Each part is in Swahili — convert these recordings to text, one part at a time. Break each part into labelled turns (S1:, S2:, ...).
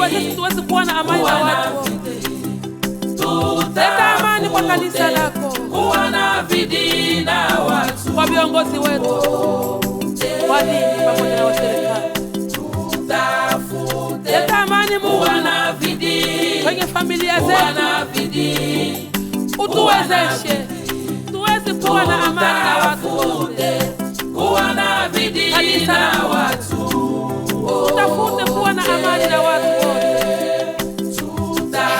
S1: tuweze kuwa na amani na watu wote. Leta amani kwa kanisa lako,
S2: kuwa na bidii na watu,
S1: kwa viongozi wetu wa dini pamoja na wa serikali. Leta amani Mungu,
S2: kuwa na bidii
S1: kwenye familia
S2: kuwa
S1: zetu,
S2: na bidii,
S1: utuwezeshe tuweze kuwa na amani na watu wote.
S2: kuwa na bidii na watu,
S1: Tutafute kuwa na amani na watu wote.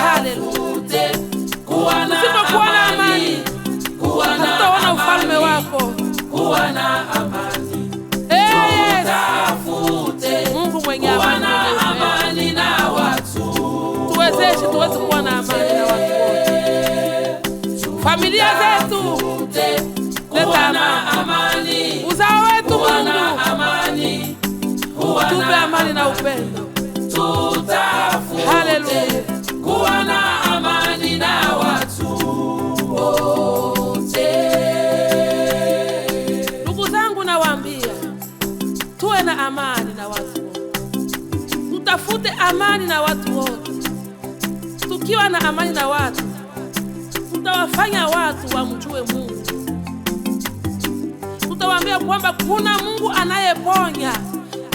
S1: Haleluya.
S2: kuwa na
S1: Tusipokuwa na amani, hatutaona ufalme wako.
S2: kuwa na amani.
S1: Yes.
S2: Tafute
S1: Mungu mwenye
S2: kuwa
S1: amani,
S2: na amani na watu,
S1: tuwezeshe tuweze kuwa na amani na watu wote. Familia zetu, leta
S2: na
S1: amani.
S2: amani,
S1: Uzao wetu
S2: kuwa na
S1: Mungu,
S2: amani,
S1: tupe amani na upendo.
S2: tutafute
S1: Haleluya.
S2: kuwa na amani na watu wote.
S1: Ndugu zangu, nawaambia tuwe na amani na watu wote. Tutafute amani na watu wote. Tukiwa na amani na watu, tutawafanya watu wamjue Mungu. Tutawaambia kwamba kuna Mungu anayeponya,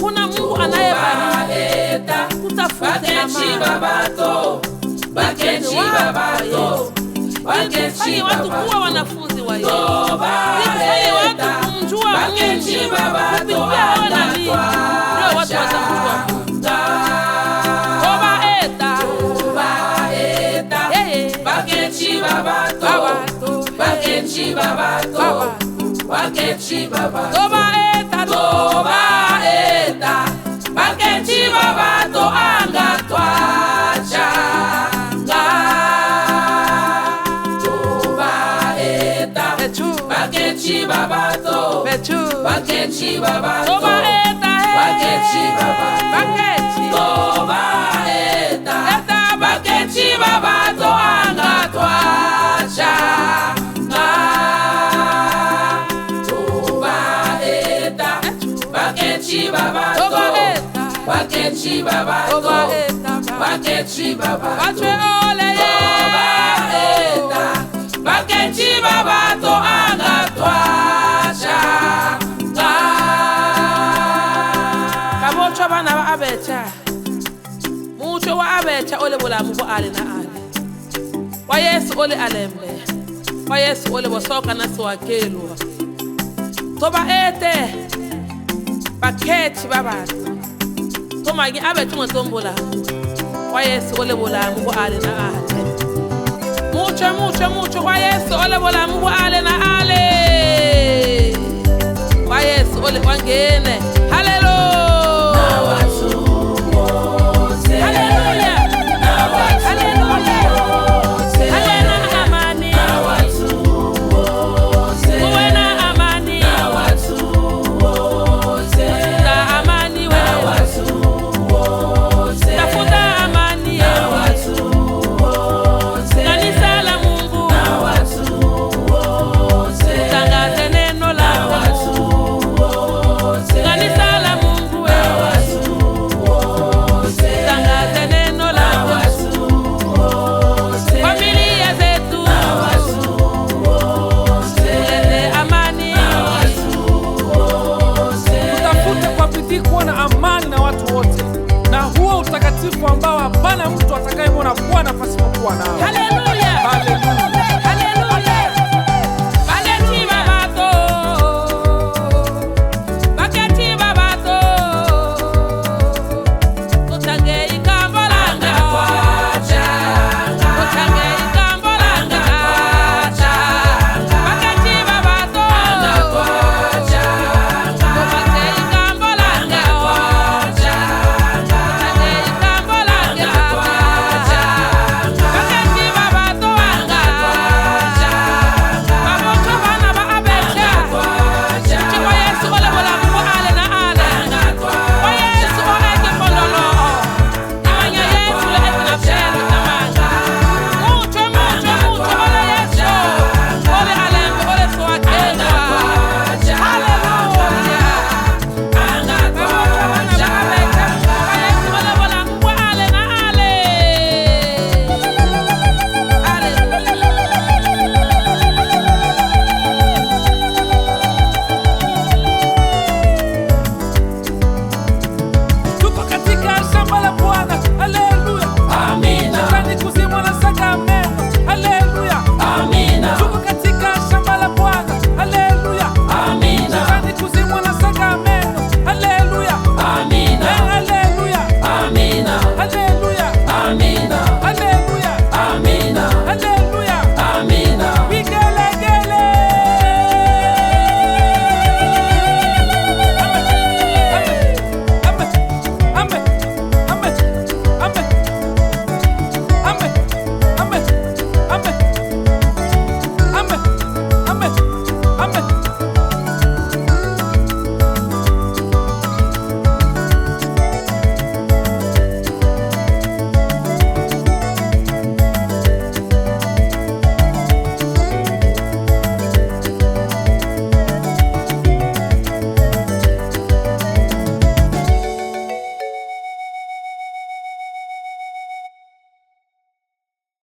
S1: kuna Mungu anayebariki. Tutafute amani. Tufanye watu kuwa wanafunzi wa Yesu. Tufanye watu kumjua Mungu kupitia wewe na mimi. Ndio watu watamjua Mungu. Toba eta. Yeye. Babato. Babato. Toba eta.
S2: Toba eta, baketi babato anga twachanga. Toba eta,
S1: Bechu.
S2: baketi babato,
S1: Bechu.
S2: baketi babato,
S1: Toba eta.
S2: baketi babato,
S1: Baketi.
S2: toba eta,
S1: Eta.
S2: baketi babato anga twachanga. Toba eta, baketi babato,
S1: Toba eta.
S2: baketi babato,
S1: Toba eta.
S2: baketi babato,
S1: Bachwe ole ye.
S2: toba eta, baketi babato anga twachanga.
S1: Kabocho bana ba abecha. Mucho wa abecha ole bulamu bo ale na ale. Wa Yesu ole alembe. Wa Yesu ole bosoka na swakelo. Toba ete. Baketi babatu. Toma gi abecha ngotombola. Wa Yesu ole bulamu bo ale na ale. Mucho wa Yesu ole bulamu